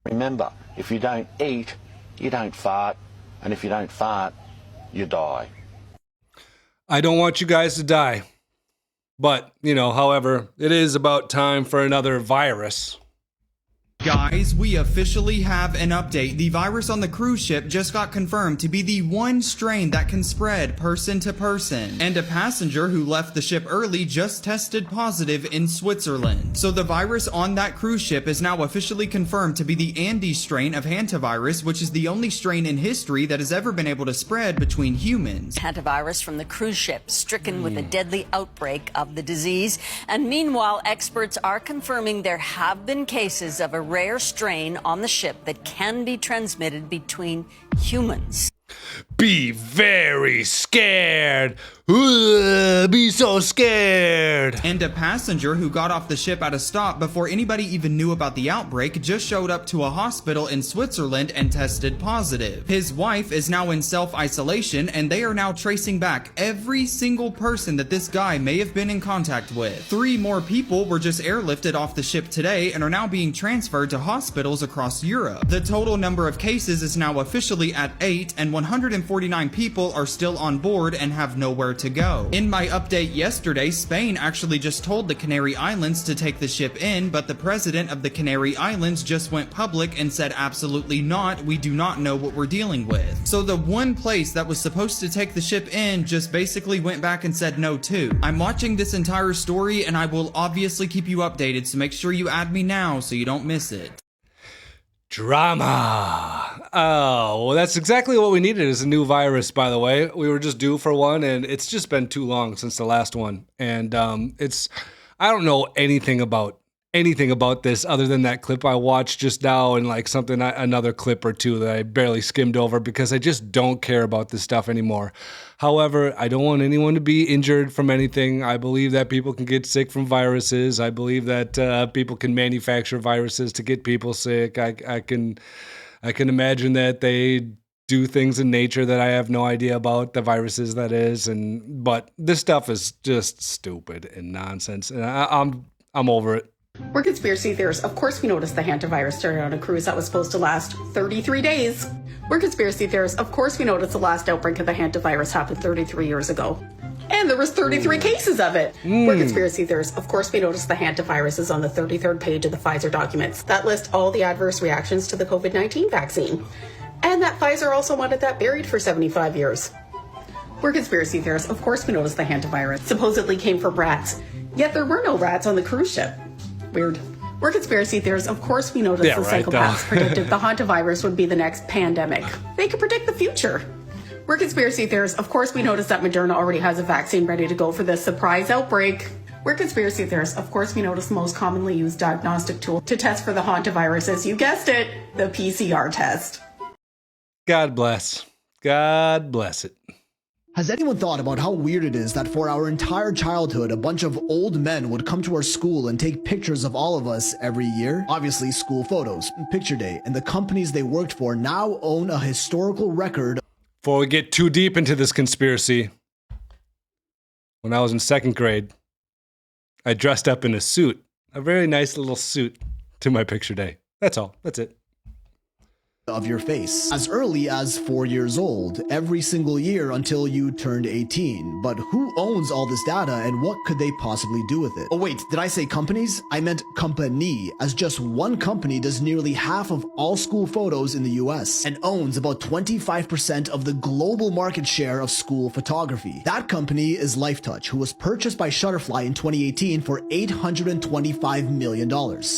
Remember, if you don't eat, you don't fart, and if you don't fart, you die. I don't want you guys to die. But, however, it is about time for another virus. Guys, we officially have an update. The virus on the cruise ship just got confirmed to be the one strain that can spread person to person. And a passenger who left the ship early just tested positive in Switzerland. So the virus on that cruise ship is now officially confirmed to be the Andes strain of hantavirus, which is the only strain in history that has ever been able to spread between humans. Hantavirus from the cruise ship, stricken with a deadly outbreak of the disease. And meanwhile, experts are confirming there have been cases of a rare strain on the ship that can be transmitted between humans. Be very scared. Be so scared. And a passenger who got off the ship at a stop before anybody even knew about the outbreak just showed up to a hospital in Switzerland and tested positive. His wife is now in self-isolation, and they are now tracing back every single person that this guy may have been in contact with. 3 more people were just airlifted off the ship today and are now being transferred to hospitals across Europe. The total number of cases is now officially at 8, and 149 people are still on board and have nowhere to go. In my update yesterday, Spain actually just told the Canary Islands to take the ship in, but the president of the Canary Islands just went public and said absolutely not, we do not know what we're dealing with. So the one place that was supposed to take the ship in just basically went back and said no too. I'm watching this entire story and I will obviously keep you updated, so make sure you add me now so you don't miss it. Drama. Oh, well, that's exactly what we needed is a new virus, by the way. We were just due for one, and it's just been too long since the last one. And I don't know anything about this other than that clip I watched just now and like another clip or two that I barely skimmed over because I just don't care about this stuff anymore. However, I don't want anyone to be injured from anything. I believe that people can get sick from viruses. I believe that people can manufacture viruses to get people sick. I can imagine that they do things in nature that I have no idea about, the viruses that is, but this stuff is just stupid and nonsense, and I'm over it. We're conspiracy theorists. Of course we noticed the hantavirus started on a cruise that was supposed to last 33 days. We're conspiracy theorists. Of course we noticed the last outbreak of the hantavirus happened 33 years ago. And there was 33 cases of it. We're conspiracy theorists. Of course we noticed the hantavirus is on the 33rd page of the Pfizer documents that list all the adverse reactions to the COVID-19 vaccine. And that Pfizer also wanted that buried for 75 years. We're conspiracy theorists. Of course we noticed the hantavirus supposedly came from rats. Yet there were no rats on the cruise ship. Weird. We're conspiracy theorists. Of course we noticed the psychopaths predicted the hantavirus would be the next pandemic. They could predict the future. We're conspiracy theorists. Of course we noticed that Moderna already has a vaccine ready to go for this surprise outbreak. We're conspiracy theorists. Of course we noticed the most commonly used diagnostic tool to test for the hantavirus is, you guessed it, the PCR test. God bless. God bless it. Has anyone thought about how weird it is that for our entire childhood, a bunch of old men would come to our school and take pictures of all of us every year? Obviously, school photos, picture day, and the companies they worked for now own a historical record. Before we get too deep into this conspiracy, when I was in 2nd grade, I dressed up in a suit, a very nice little suit, to my picture day. That's all. That's it. Of your face as early as 4 years old every single year until you turned 18. But who owns all this data and what could they possibly do with it? Oh wait, did I say companies? I meant company, as just one company does nearly half of all school photos in the US and owns about 25% of the global market share of school photography. That company is Lifetouch, who was purchased by Shutterfly in 2018 for $825 million.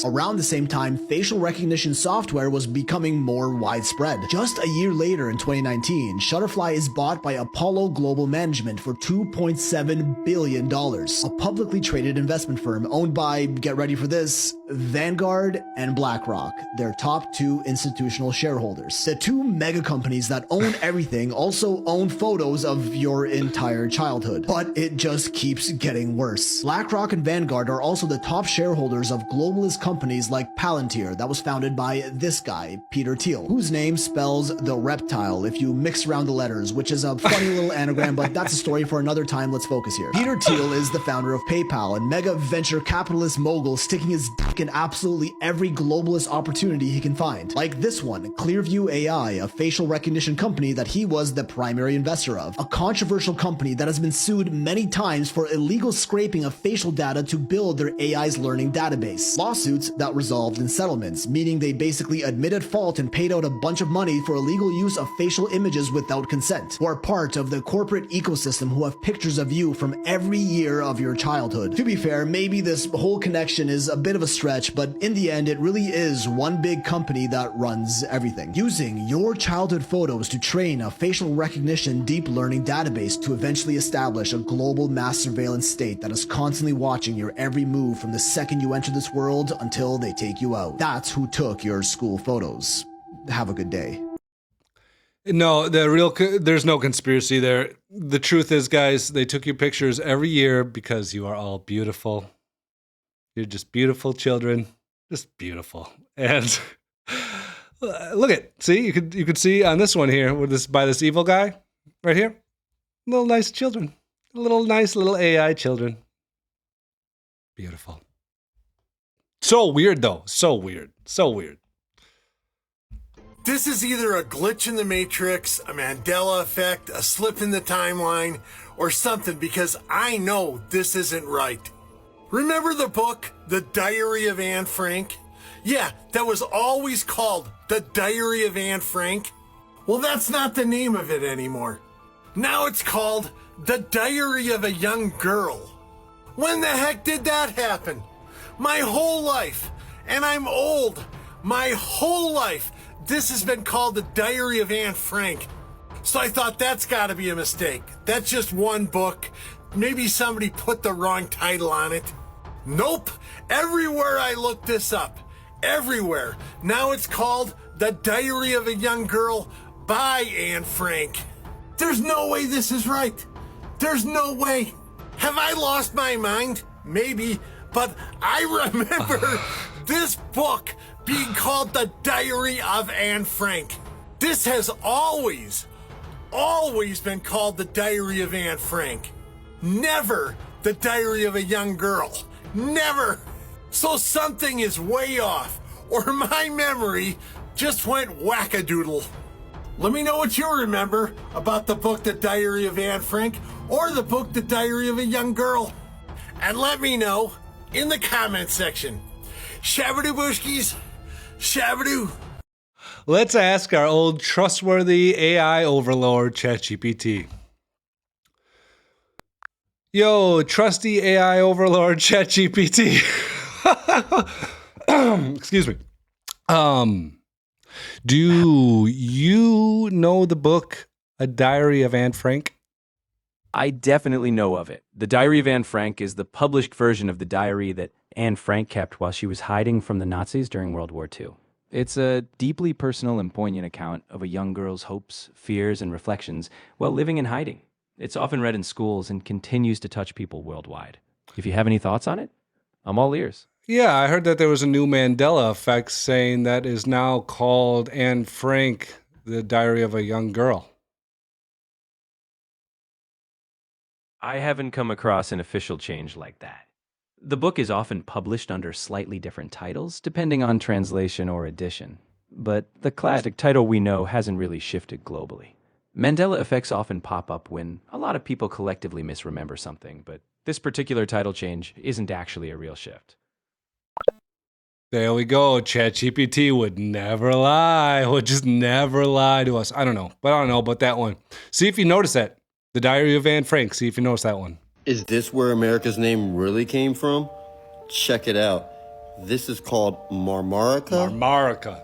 Around the same time, facial recognition software was becoming more widespread. Just a year later in 2019, Shutterfly is bought by Apollo Global Management for $2.7 billion, a publicly traded investment firm owned by, get ready for this, Vanguard and BlackRock, their top 2 institutional shareholders. The 2 mega companies that own everything also own photos of your entire childhood. But it just keeps getting worse. BlackRock and Vanguard are also the top shareholders of globalist companies like Palantir, that was founded by this guy, Peter Thiel. Thiel, whose name spells the reptile if you mix around the letters, which is a funny little anagram, but that's a story for another time. Let's focus here. Peter Thiel is the founder of PayPal, and mega venture capitalist mogul sticking his dick in absolutely every globalist opportunity he can find. Like this one, Clearview AI, a facial recognition company that he was the primary investor of. A controversial company that has been sued many times for illegal scraping of facial data to build their AI's learning database. Lawsuits that resolved in settlements, meaning they basically admitted fault and paid out a bunch of money for illegal use of facial images without consent, who are part of the corporate ecosystem who have pictures of you from every year of your childhood. To be fair, maybe this whole connection is a bit of a stretch, but in the end, it really is one big company that runs everything, using your childhood photos to train a facial recognition deep learning database to eventually establish a global mass surveillance state that is constantly watching your every move from the second you enter this world until they take you out. That's who took your school photos. Have a good day. No, there's no conspiracy there. The truth is, guys, they took your pictures every year because you are all beautiful. You're just beautiful children, just beautiful. And see, you could see on this one here by this evil guy right here, little nice children, nice little AI children. Beautiful. So weird though, so weird. This is either a glitch in the Matrix, a Mandela effect, a slip in the timeline, or something, because I know this isn't right. Remember the book, The Diary of Anne Frank? Yeah, that was always called The Diary of Anne Frank. Well, that's not the name of it anymore. Now it's called The Diary of a Young Girl. When the heck did that happen? My whole life, and I'm old, my whole life, this has been called The Diary of Anne Frank. So I thought that's gotta be a mistake. That's just one book. Maybe somebody put the wrong title on it. Nope. Everywhere I looked this up. Everywhere. Now it's called The Diary of a Young Girl by Anne Frank. There's no way this is right. There's no way. Have I lost my mind? Maybe. But I remember this book being called The Diary of Anne Frank. This has always been called The Diary of Anne Frank. Never The Diary of a Young Girl. Never. So something is way off, or my memory just went wackadoodle. Let me know what you remember about the book The Diary of Anne Frank, or the book The Diary of a Young Girl. And let me know in the comment section. Shabadoo Bushkis, Shabadoo. Let's ask our old trustworthy AI overlord, ChatGPT. Yo, trusty AI overlord, ChatGPT. Excuse me. Do you know the book A Diary of Anne Frank? I definitely know of it. The Diary of Anne Frank is the published version of the diary that Anne Frank kept while she was hiding from the Nazis during World War II. It's a deeply personal and poignant account of a young girl's hopes, fears, and reflections while living in hiding. It's often read in schools and continues to touch people worldwide. If you have any thoughts on it, I'm all ears. Yeah, I heard that there was a new Mandela effect saying that is now called Anne Frank, The Diary of a Young Girl. I haven't come across an official change like that. The book is often published under slightly different titles, depending on translation or edition. But the classic title we know hasn't really shifted globally. Mandela effects often pop up when a lot of people collectively misremember something, but this particular title change isn't actually a real shift. There we go. ChatGPT would never lie. Would just never lie to us. I don't know about that one. See if you notice that. The Diary of Anne Frank. See if you notice that one. Is this where America's name really came from? Check it out. This is called Marmarica.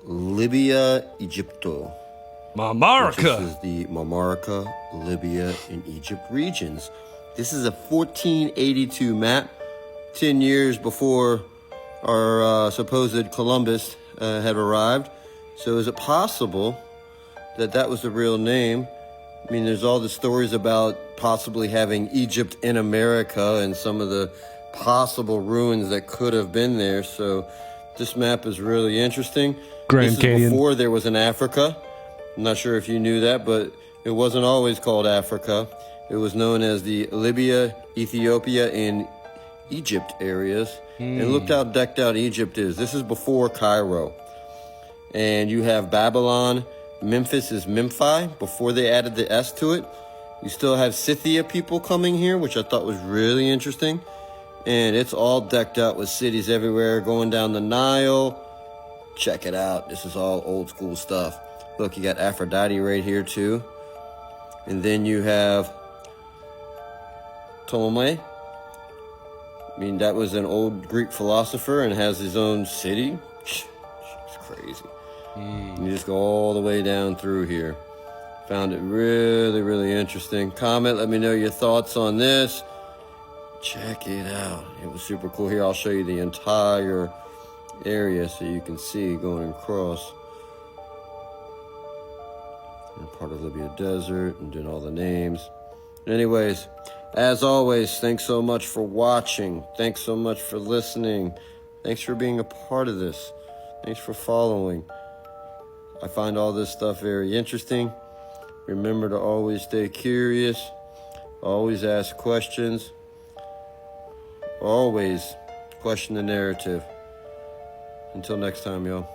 Libya, Egypto. Marmarica. This is the Marmarica, Libya, and Egypt regions. This is a 1482 map, 10 years before our supposed Columbus had arrived. So is it possible that that was the real name? I mean, there's all the stories about possibly having Egypt in America and some of the possible ruins that could have been there. So this map is really interesting. Grand This is Canyon. before there was an Africa. I'm not sure if you knew that, but it wasn't always called Africa. It was known as the Libya, Ethiopia, and Egypt areas. And look how decked out Egypt is. This is before Cairo. And you have Babylon. Memphis is Memphi before they added the S to it. You still have Scythia people coming here, which I thought was really interesting. And it's all decked out with cities everywhere going down the Nile. Check it out. This is all old school stuff. Look, you got Aphrodite right here too. And then you have Ptolemy. I mean, that was an old Greek philosopher and has his own city. It's crazy. You just go all the way down through here. Found it really, really interesting. Comment, let me know your thoughts on this. Check it out. It was super cool. Here, I'll show you the entire area so you can see going across. And part of Libya Desert, and then all the names. Anyways, as always, thanks so much for watching. Thanks so much for listening. Thanks for being a part of this. Thanks for following. I find all this stuff very interesting. Remember to always stay curious. Always ask questions. Always question the narrative. Until next time, y'all.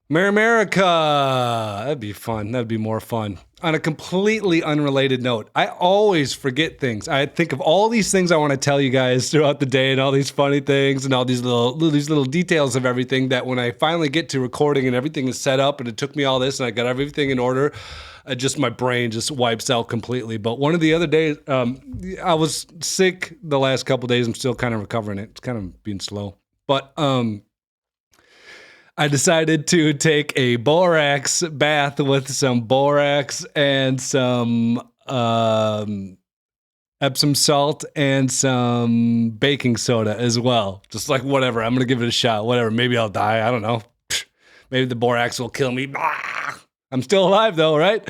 America! That'd be fun. That'd be more fun. On a completely unrelated note, I always forget things. I think of all these things I want to tell you guys throughout the day, and all these funny things and all these little details of everything, that when I finally get to recording and everything is set up and it took me all this and I got everything in order, my brain just wipes out completely. But one of the other days, I was sick the last couple days. I'm still kind of recovering. It's kind of being slow. But I decided to take a borax bath with some borax and some Epsom salt and some baking soda as well. Just like, whatever, I'm going to give it a shot. Whatever, maybe I'll die. I don't know. Maybe the borax will kill me. I'm still alive though, right?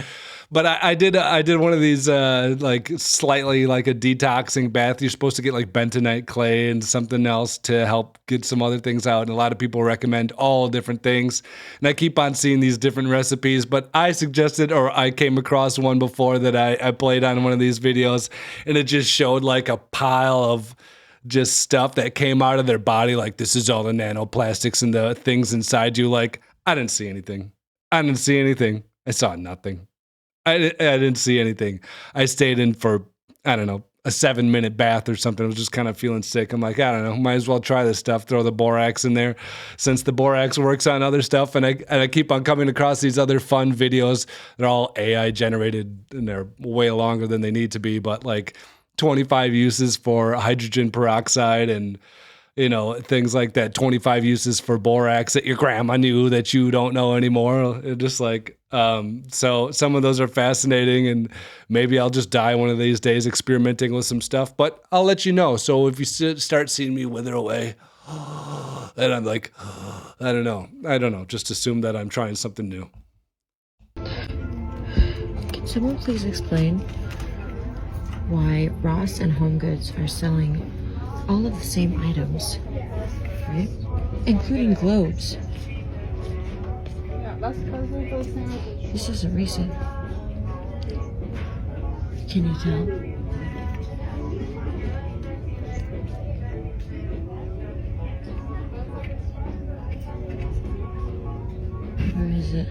But I did one of these like slightly like a detoxing bath. You're supposed to get like bentonite clay and something else to help get some other things out. And a lot of people recommend all different things. And I keep on seeing these different recipes. But I suggested, or I came across one before that I played on one of these videos, and it just showed like a pile of just stuff that came out of their body. Like, this is all the nanoplastics and the things inside you. Like, I didn't see anything. I saw nothing. I didn't see anything. I stayed in for, I don't know, a 7-minute bath or something. I was just kind of feeling sick. I'm like, I don't know, might as well try this stuff. Throw the borax in there, since the borax works on other stuff. And I keep on coming across these other fun videos. They're all AI generated and they're way longer than they need to be. But like 25 uses for hydrogen peroxide and, you know, things like that. 25 uses for borax that your grandma knew that you don't know anymore. Just like, so some of those are fascinating, and maybe I'll just die one of these days experimenting with some stuff, but I'll let you know. So if you start seeing me wither away, then I'm like, I don't know. Just assume that I'm trying something new. Can someone please explain why Ross and Home Goods are selling all of the same items, right? Including globes. This isn't recent. Can you tell? Where is it?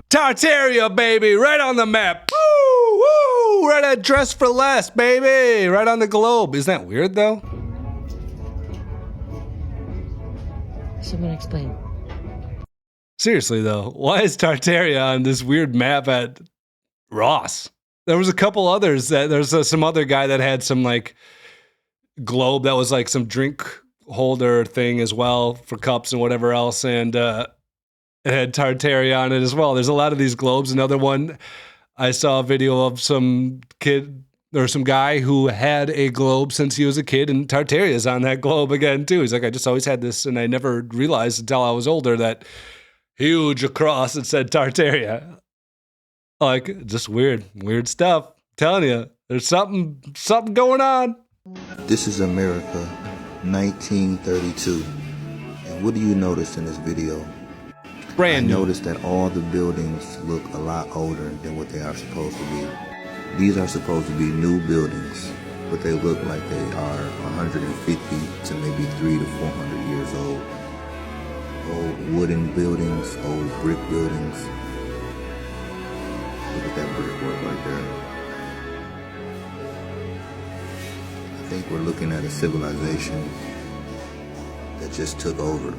Tartaria, baby, right on the map. Woo, woo, right at Dress for Less, baby, right on the globe. Isn't that weird, though? Someone explain. Seriously, though, why is Tartaria on this weird map at Ross? There was a couple others. There's some other guy that had some, like, globe that was, like, some drink holder thing as well for cups and whatever else, and, it had Tartaria on it as well. There's a lot of these globes. Another one, I saw a video of some kid or some guy who had a globe since he was a kid, and Tartaria's on that globe again too. He's like, I just always had this, and I never realized until I was older that huge across it said Tartaria. Like, just weird stuff. I'm telling you, There's something going on. This is America, 1932. And what do you notice in this video? Brand new. I noticed that all the buildings look a lot older than what they are supposed to be. These are supposed to be new buildings, but they look like they are 150 to maybe 300 to 400 years old. Old wooden buildings, old brick buildings. Look at that brickwork right there. I think we're looking at a civilization that just took over.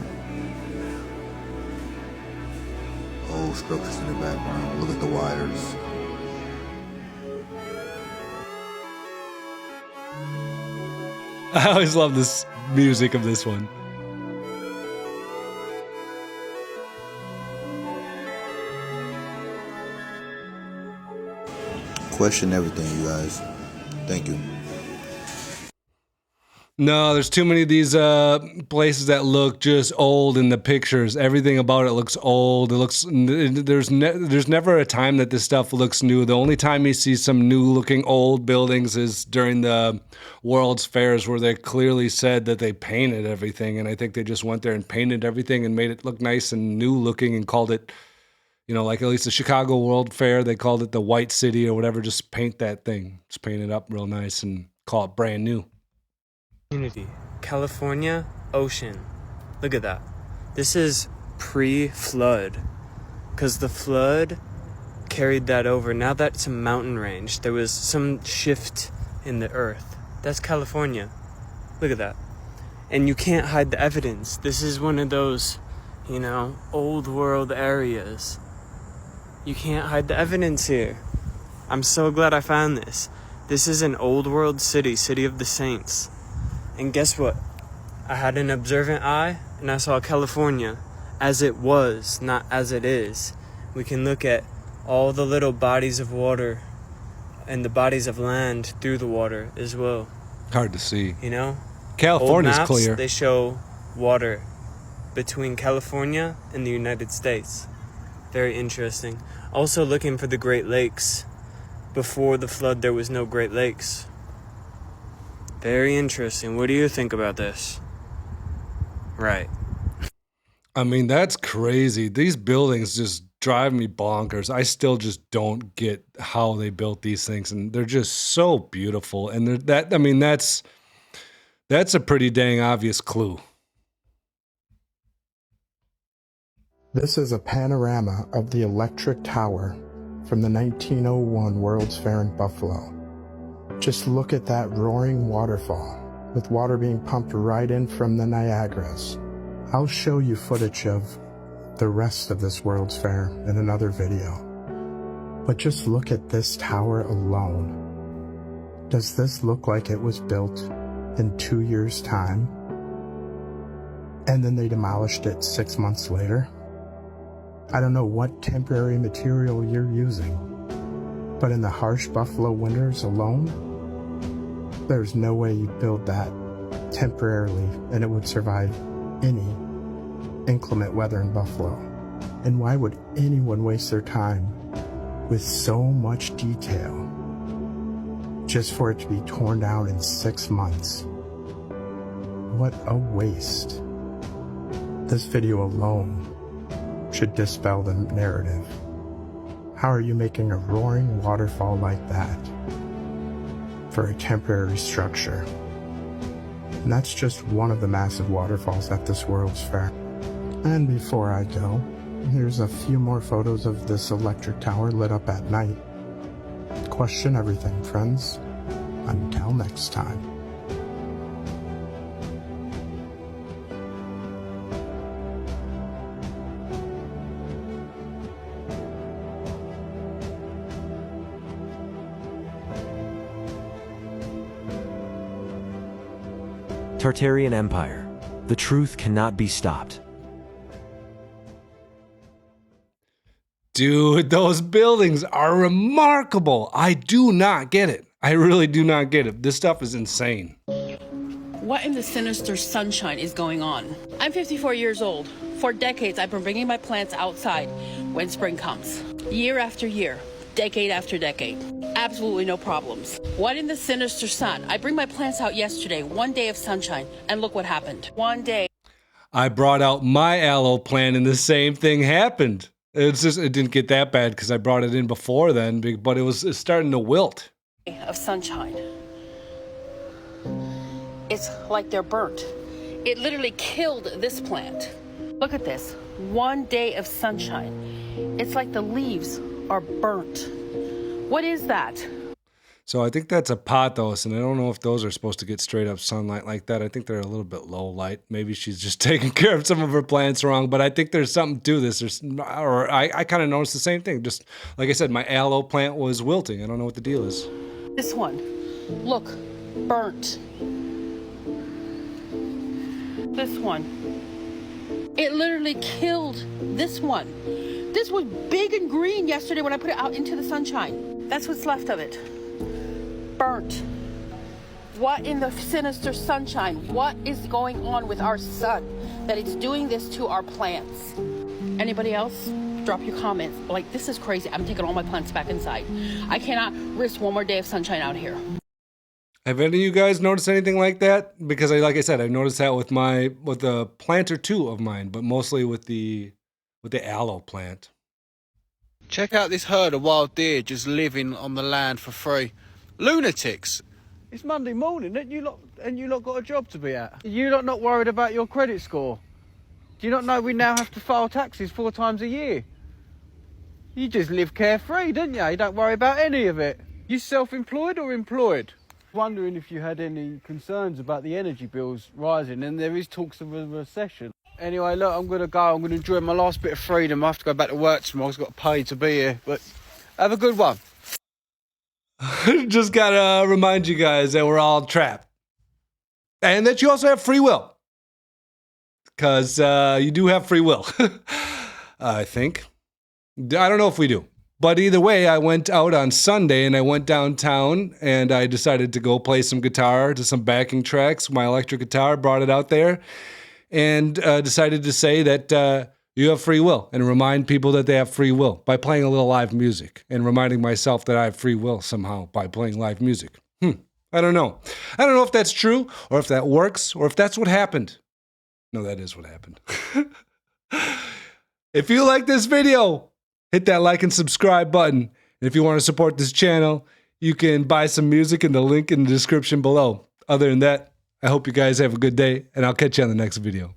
Old structures in the background. Look at the wires. I always love this music of this one. Question everything, you guys. Thank you. No, there's too many of these places that look just old in the pictures. Everything about it looks old. It looks there's never a time that this stuff looks new. The only time you see some new looking old buildings is during the World's Fairs, where they clearly said that they painted everything, and I think they just went there and painted everything and made it look nice and new looking and called it, you know, like at least the Chicago World Fair, they called it the White City or whatever. Just paint that thing, just paint it up real nice and call it brand new. Community, California, ocean. Look at that. This is pre-flood, because the flood carried that over. Now that's a mountain range. There was some shift in the earth. That's California. Look at that. And you can't hide the evidence. This is one of those, you know, old world areas. You can't hide the evidence here. I'm so glad I found this. This is an old world city, City of the Saints. And guess what? I had an observant eye, and I saw California as it was, not as it is. We can look at all the little bodies of water and the bodies of land through the water as well. Hard to see. You know? California's Old maps, clear. They show water between California and the United States. Very interesting. Also looking for the Great Lakes. Before the flood, there was no Great Lakes. Very interesting. What do you think about this? Right. I mean, that's crazy. These buildings just drive me bonkers. I still just don't get how they built these things, and they're just so beautiful. And that's a pretty dang obvious clue. This is a panorama of the electric tower from the 1901 World's Fair in Buffalo. Just look at that roaring waterfall, with water being pumped right in from the Niagaras. I'll show you footage of the rest of this World's Fair in another video. But just look at this tower alone. Does this look like it was built in 2 years' time? And then they demolished it 6 months later? I don't know what temporary material you're using, but in the harsh Buffalo winters alone, there's no way you'd build that temporarily and it would survive any inclement weather in Buffalo. And why would anyone waste their time with so much detail just for it to be torn down in 6 months? What a waste. This video alone should dispel the narrative. How are you making a roaring waterfall like that for a temporary structure? And that's just one of the massive waterfalls at this World's Fair. And before I go, here's a few more photos of this electric tower lit up at night. Question everything, friends. Until next time. Tartarian Empire. The truth cannot be stopped. Dude, those buildings are remarkable. I do not get it. I really do not get it. This stuff is insane. What in the sinister sunshine is going on? I'm 54 years old. For decades, I've been bringing my plants outside when spring comes. Year after year, decade after decade. Absolutely no problems. What in the sinister sun? I bring my plants out yesterday, 1 day of sunshine, and look what happened. 1 day. I brought out my aloe plant and the same thing happened. It's just, it didn't get that bad because I brought it in before then, but it's starting to wilt. Of sunshine. It's like they're burnt. It literally killed this plant. Look at this. 1 day of sunshine. It's like the leaves are burnt. What is that? So I think that's a pothos, and I don't know if those are supposed to get straight up sunlight like that. I think they're a little bit low light. Maybe she's just taking care of some of her plants wrong, but I think there's something to this. I kind of noticed the same thing. Just like I said, my aloe plant was wilting. I don't know what the deal is. This one. Look. Burnt. This one. It literally killed this one. This was big and green yesterday when I put it out into the sunshine. That's what's left of it. Burnt. What in the sinister sunshine? What is going on with our sun that it's doing this to our plants? Anybody else? Drop your comments. Like, this is crazy. I'm taking all my plants back inside. I cannot risk 1 more day of sunshine out here. Have any of you guys noticed anything like that? Because like I said, I noticed that with a plant or two of mine, but mostly with the aloe plant. Check out this herd of wild deer just living on the land for free. Lunatics. It's Monday morning, and you lot got a job to be at. You lot not worried about your credit score? Do you not know we now have to file taxes 4 times a year? You just live carefree, don't you? You don't worry about any of it. You self-employed or employed? Wondering if you had any concerns about the energy bills rising, and there is talks of a recession. Anyway, look, I'm going to go. I'm going to enjoy my last bit of freedom. I have to go back to work tomorrow. I've got paid to be here, but have a good one. Just gotta remind you guys that we're all trapped. And that you also have free will. Because you do have free will. I think. I don't know if we do. But either way, I went out on Sunday and I went downtown and I decided to go play some guitar to some backing tracks. My electric guitar, brought it out there. And decided to say that you have free will and remind people that they have free will by playing a little live music and reminding myself that I have free will somehow by playing live music. I don't know. I don't know if that's true or if that works or if that's what happened. No, that is what happened. If you like this video, hit that like and subscribe button. And if you want to support this channel, you can buy some music in the link in the description below. Other than that, I hope you guys have a good day, and I'll catch you on the next video.